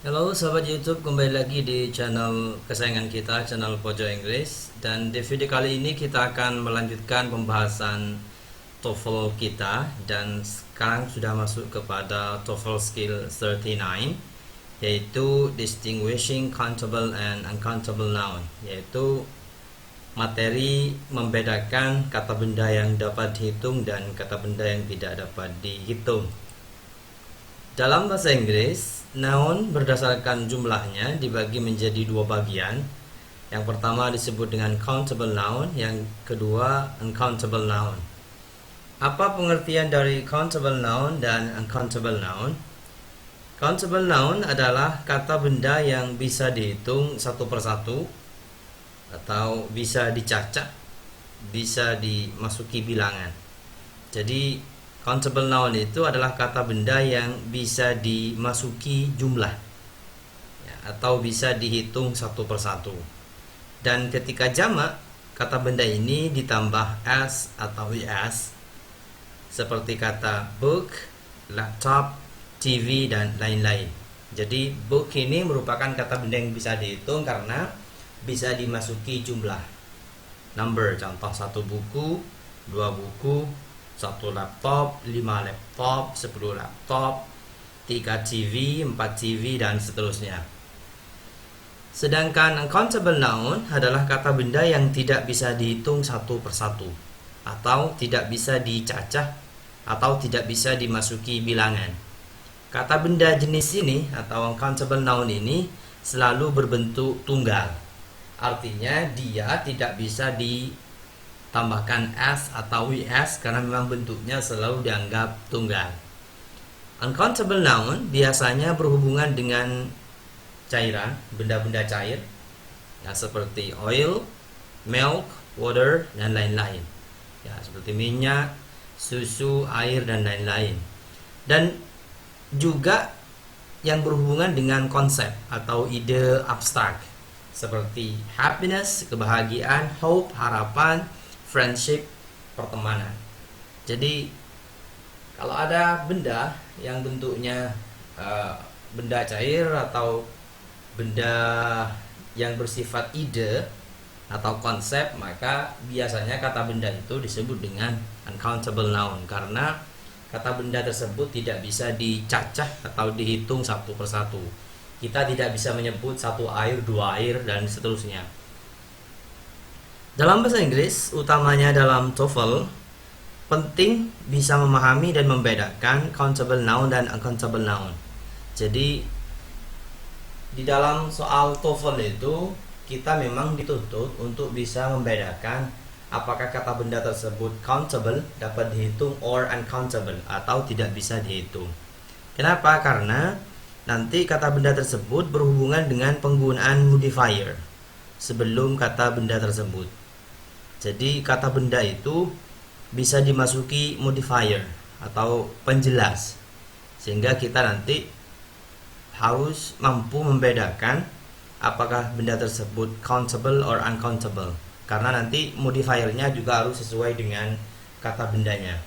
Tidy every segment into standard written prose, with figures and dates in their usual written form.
Halo sahabat YouTube, kembali lagi di channel kesayangan kita, channel Pojok Inggris. Dan di video kali ini kita akan melanjutkan pembahasan TOEFL kita. Dan sekarang sudah masuk kepada TOEFL Skill 39, yaitu Distinguishing Countable and Uncountable Noun, yaitu materi membedakan kata benda yang dapat dihitung dan kata benda yang tidak dapat dihitung. Dalam bahasa Inggris, noun berdasarkan jumlahnya dibagi menjadi dua bagian. Yang pertama disebut dengan countable noun, yang kedua uncountable noun. Apa pengertian dari countable noun dan uncountable noun? Countable noun adalah kata benda yang bisa dihitung satu persatu atau bisa dicacah, bisa dimasuki bilangan. Jadi countable noun itu adalah kata benda yang bisa dimasuki jumlah ya, atau bisa dihitung satu persatu. Dan ketika jamak, kata benda ini ditambah s atau es, seperti kata book, laptop, TV, dan lain-lain. Jadi book ini merupakan kata benda yang bisa dihitung karena bisa dimasuki jumlah, number, contoh 1 buku, 2 buku, 1 laptop, 5 laptop, 10 laptop, 3 TV, 4 TV, dan seterusnya. Sedangkan uncountable noun adalah kata benda yang tidak bisa dihitung satu persatu, atau tidak bisa dicacah, atau tidak bisa dimasuki bilangan. Kata benda jenis ini atau uncountable noun ini selalu berbentuk tunggal. Artinya dia tidak bisa ditambahkan s atau es karena memang bentuknya selalu dianggap tunggal. Uncountable noun biasanya berhubungan dengan cairan, benda-benda cair ya, seperti oil, milk, water, dan lain-lain ya, seperti minyak, susu, air, dan lain-lain. Dan juga yang berhubungan dengan konsep atau ide abstrak seperti happiness, kebahagiaan, hope, harapan, friendship, pertemanan. Jadi kalau ada benda yang bentuknya benda cair atau benda yang bersifat ide atau konsep, maka biasanya kata benda itu disebut dengan uncountable noun karena kata benda tersebut tidak bisa dicacah atau dihitung satu persatu. Kita tidak bisa menyebut 1 air, 2 air, dan seterusnya. Dalam bahasa Inggris, utamanya dalam TOEFL, penting bisa memahami dan membedakan countable noun dan uncountable noun. Jadi di dalam soal TOEFL itu kita memang dituntut untuk bisa membedakan apakah kata benda tersebut countable, dapat dihitung, or uncountable, atau tidak bisa dihitung. Kenapa? Karena nanti kata benda tersebut berhubungan dengan penggunaan modifier sebelum kata benda tersebut. Jadi kata benda itu bisa dimasuki modifier atau penjelas, sehingga kita nanti harus mampu membedakan apakah benda tersebut countable or uncountable, karena nanti modifiernya juga harus sesuai dengan kata bendanya.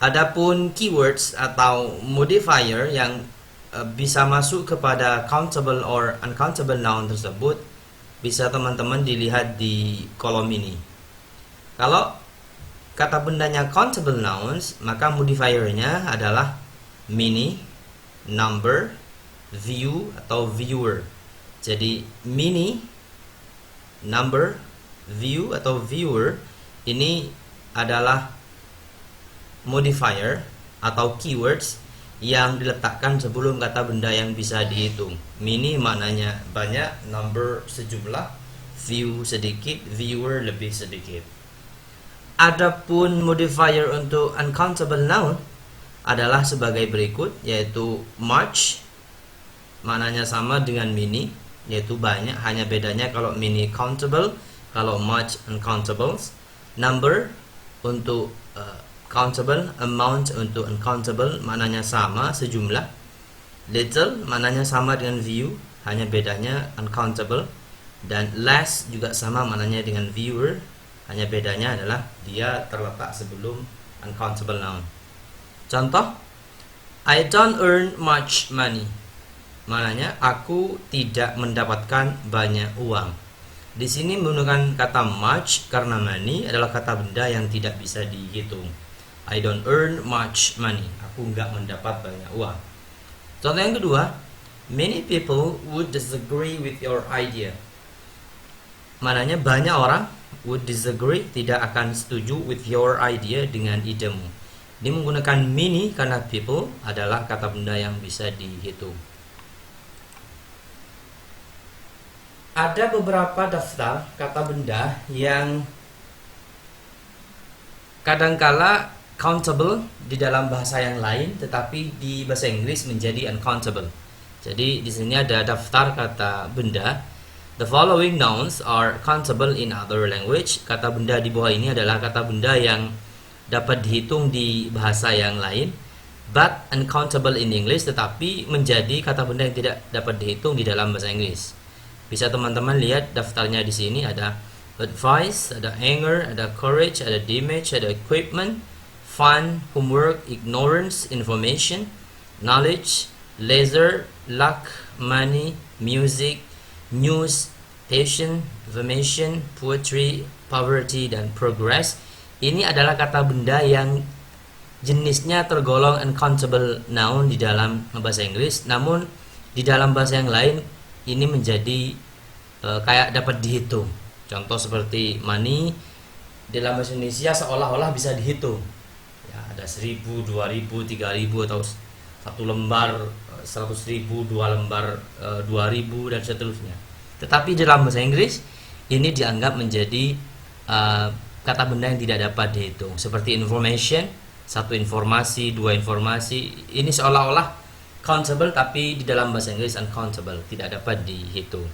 Adapun keywords atau modifier yang bisa masuk kepada countable or uncountable noun tersebut bisa teman-teman dilihat di kolom ini. Kalau kata bendanya countable nouns, maka modifiernya adalah mini, number, view, atau viewer. Jadi mini, number, view, atau viewer ini adalah modifier atau keywords yang diletakkan sebelum kata benda yang bisa dihitung. Mini maknanya banyak, number sejumlah, view sedikit, viewer lebih sedikit. Adapun modifier untuk uncountable noun adalah sebagai berikut, yaitu much, maknanya sama dengan mini, yaitu banyak, hanya bedanya kalau mini countable, kalau much uncountable. Number untuk countable, amount untuk uncountable, maknanya sama, sejumlah. Little maknanya sama dengan view, hanya bedanya uncountable. Dan less juga sama maknanya dengan viewer, hanya bedanya adalah dia terletak sebelum uncountable noun. Contoh, I don't earn much money. Maknanya aku tidak mendapatkan banyak uang. Di sini menggunakan kata much karena money adalah kata benda yang tidak bisa dihitung. I don't earn much money. Aku nggak mendapat banyak uang. Contoh yang kedua, many people would disagree with your idea. Maknanya banyak orang would disagree, tidak akan setuju with your idea, dengan idemu. Ini menggunakan many karena people adalah kata benda yang bisa dihitung. Ada beberapa daftar kata benda yang kadangkala countable di dalam bahasa yang lain, tetapi di bahasa Inggris menjadi uncountable. Jadi di sini ada daftar kata benda. The following nouns are countable in other language. Kata benda di bawah ini adalah kata benda yang dapat dihitung di bahasa yang lain, but uncountable in English, tetapi menjadi kata benda yang tidak dapat dihitung di dalam bahasa Inggris. Bisa teman-teman lihat daftarnya di sini, ada advice, ada anger, ada courage, ada damage, ada equipment, fun, homework, ignorance, information, knowledge, leisure, luck, money, music, news, passion, information, poetry, poverty, dan progress. Ini adalah kata benda yang jenisnya tergolong uncountable noun di dalam bahasa Inggris, namun di dalam bahasa yang lain ini menjadi kayak dapat dihitung. Contoh seperti money dalam bahasa Indonesia seolah-olah bisa dihitung. Ya, ada 1000, 2000, 3000 atau satu lembar 100.000, dua lembar 2000 dan seterusnya. Tetapi dalam bahasa Inggris ini dianggap menjadi kata benda yang tidak dapat dihitung. Seperti information, satu informasi, dua informasi, ini seolah-olah countable, tapi di dalam bahasa Inggris uncountable, tidak dapat dihitung.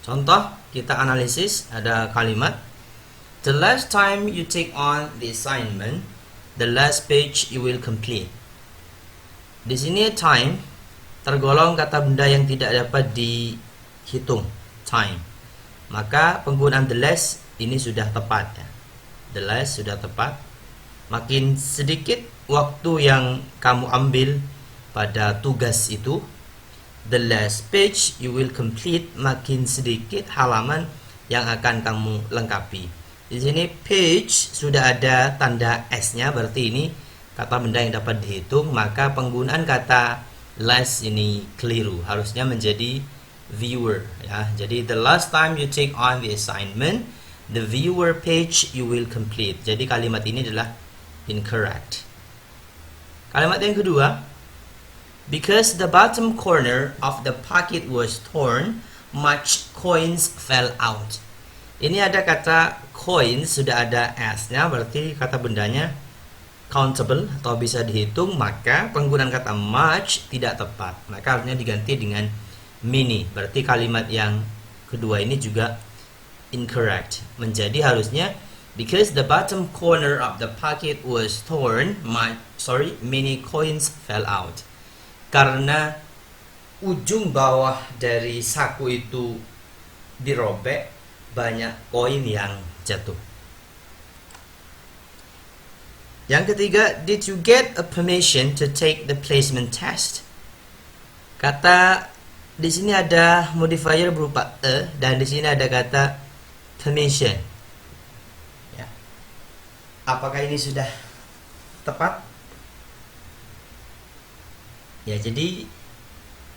Contoh, kita analisis, ada kalimat, the last time you take on the assignment, the last page you will complete. Di sini time tergolong kata benda yang tidak dapat dihitung, time. Maka penggunaan the last ini sudah tepat ya. The last sudah tepat. Makin sedikit waktu yang kamu ambil pada tugas itu, the last page you will complete, makin sedikit halaman yang akan kamu lengkapi. Di sini page sudah ada tanda S-nya, berarti ini kata benda yang dapat dihitung, maka penggunaan kata last ini keliru, harusnya menjadi viewer ya. Jadi the last time you take on the assignment, the viewer page you will complete. Jadi kalimat ini adalah incorrect. Kalimat yang kedua, because the bottom corner of the pocket was torn, much coins fell out. Ini ada kata coins, sudah ada S-nya, berarti kata bendanya countable atau bisa dihitung, maka penggunaan kata much tidak tepat, maka harusnya diganti dengan many. Berarti kalimat yang kedua ini juga incorrect, menjadi harusnya because the bottom corner of the pocket was torn, many coins fell out. Karena ujung bawah dari saku itu dirobek, banyak koin yang jatuh. Yang ketiga, did you get a permission to take the placement test? Kata di sini ada modifier berupa a, dan di sini ada kata permission. Apakah ini sudah tepat? Ya, jadi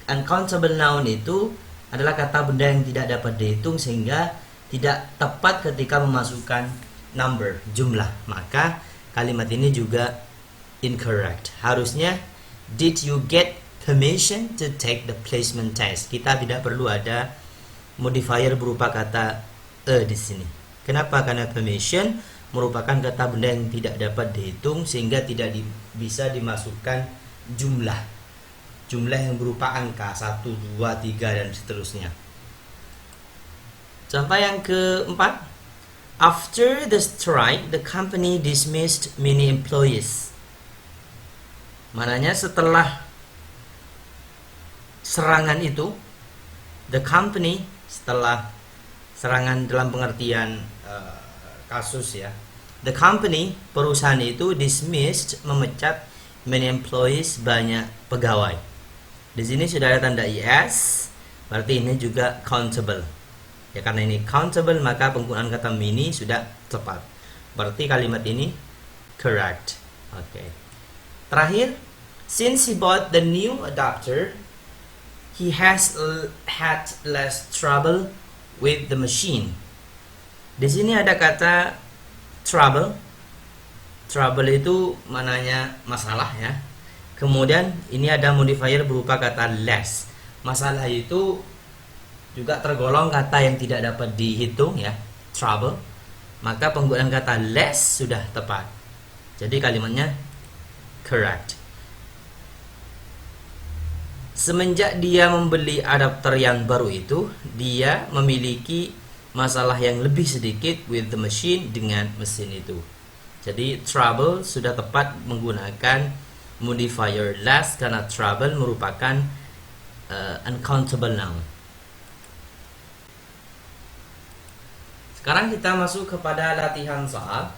uncountable noun itu adalah kata benda yang tidak dapat dihitung, sehingga tidak tepat ketika memasukkan number, jumlah. Maka kalimat ini juga incorrect. Harusnya did you get permission to take the placement test? Kita tidak perlu ada modifier berupa kata a di sini. Kenapa? Karena permission merupakan kata benda yang tidak dapat dihitung, sehingga tidak bisa dimasukkan jumlah yang berupa angka 1, 2, 3 dan seterusnya. Contoh yang keempat, after the strike the company dismissed many employees. Maknanya setelah serangan itu, the company, setelah serangan dalam pengertian kasus ya, the company, perusahaan itu dismissed, memecat many employees, banyak pegawai. Di sini sudah ada tanda is, berarti ini juga countable. Ya, karena ini countable maka penggunaan kata many sudah tepat. Berarti kalimat ini correct. Oke. Terakhir, since he bought the new adapter, he has had less trouble with the machine. Di sini ada kata trouble. Trouble itu maknanya masalah ya. Kemudian ini ada modifier berupa kata less. Masalah itu juga tergolong kata yang tidak dapat dihitung ya, trouble. Maka penggunaan kata less sudah tepat. Jadi kalimatnya correct. Semenjak dia membeli adapter yang baru itu, dia memiliki masalah yang lebih sedikit with the machine, dengan mesin itu. Jadi trouble sudah tepat menggunakan modifier less karena trouble merupakan uncountable noun. Sekarang kita masuk kepada latihan soal.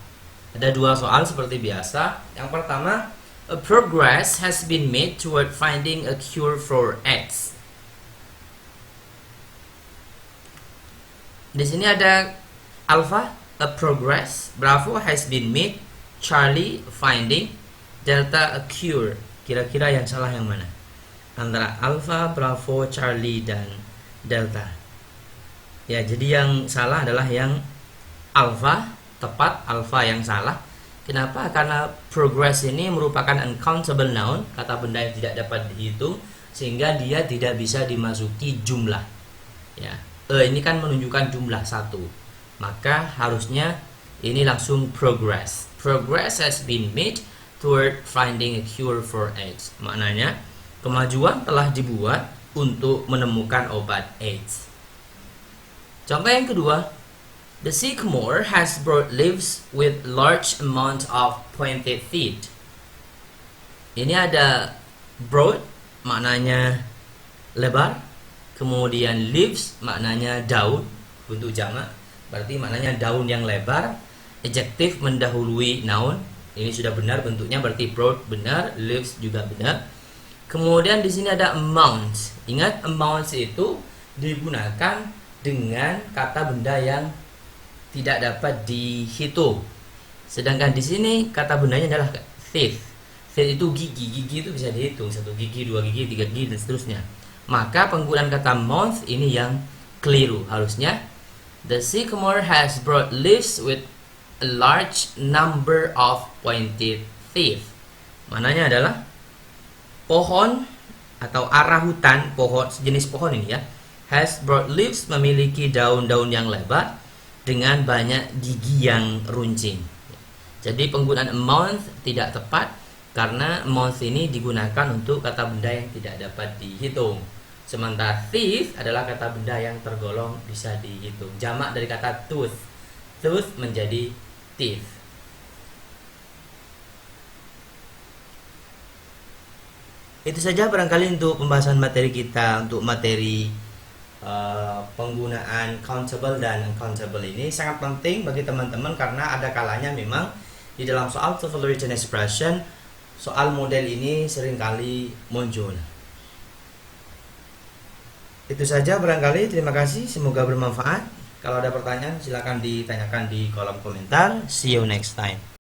Ada 2 soal seperti biasa. Yang pertama, a progress has been made toward finding a cure for AIDS. Di sini ada alpha, a progress, Bravo has been made, Charlie finding, Delta a cure. Kira-kira yang salah yang mana? Antara alpha, Bravo, Charlie, dan Delta. Ya, jadi yang salah adalah yang alpha, tepat, alpha yang salah. Kenapa? Karena progress ini merupakan uncountable noun, kata benda yang tidak dapat dihitung, sehingga dia tidak bisa dimasuki jumlah. Ya, ini kan menunjukkan jumlah 1. Maka harusnya ini langsung progress. Progress has been made toward finding a cure for AIDS. Maknanya kemajuan telah dibuat untuk menemukan obat AIDS. Contoh yang kedua, the sycamore has broad leaves with large amount of pointed teeth. Ini ada broad, maknanya lebar. Kemudian leaves, maknanya daun, bentuk jamak. Berarti maknanya daun yang lebar. Adjektif mendahului noun. Ini sudah benar bentuknya, berarti broad benar, leaves juga benar. Kemudian di sini ada amount. Ingat, amount itu digunakan dengan kata benda yang tidak dapat dihitung. Sedangkan di sini kata bendanya adalah teeth. Teeth itu gigi. Gigi itu bisa dihitung, 1 gigi, 2 gigi, 3 gigi, dan seterusnya. Maka penggunaan kata month ini yang keliru. Harusnya the sycamore has broad leaves with a large number of pointed teeth. Mananya adalah pohon atau arah hutan, pohon sejenis pohon ini ya, has broad leaves, memiliki daun-daun yang lebar dengan banyak gigi yang runcing. Jadi penggunaan amount tidak tepat karena amount ini digunakan untuk kata benda yang tidak dapat dihitung. Sementara teeth adalah kata benda yang tergolong bisa dihitung. Jamak dari kata tooth. Tooth menjadi teeth. Itu saja barangkali untuk pembahasan materi kita. Untuk materi penggunaan countable dan uncountable ini sangat penting bagi teman-teman, karena ada kalanya memang di dalam soal TOEFL written expression soal model ini seringkali muncul. Itu saja barangkali, terima kasih, semoga bermanfaat. Kalau ada pertanyaan silakan ditanyakan di kolom komentar. See you next time.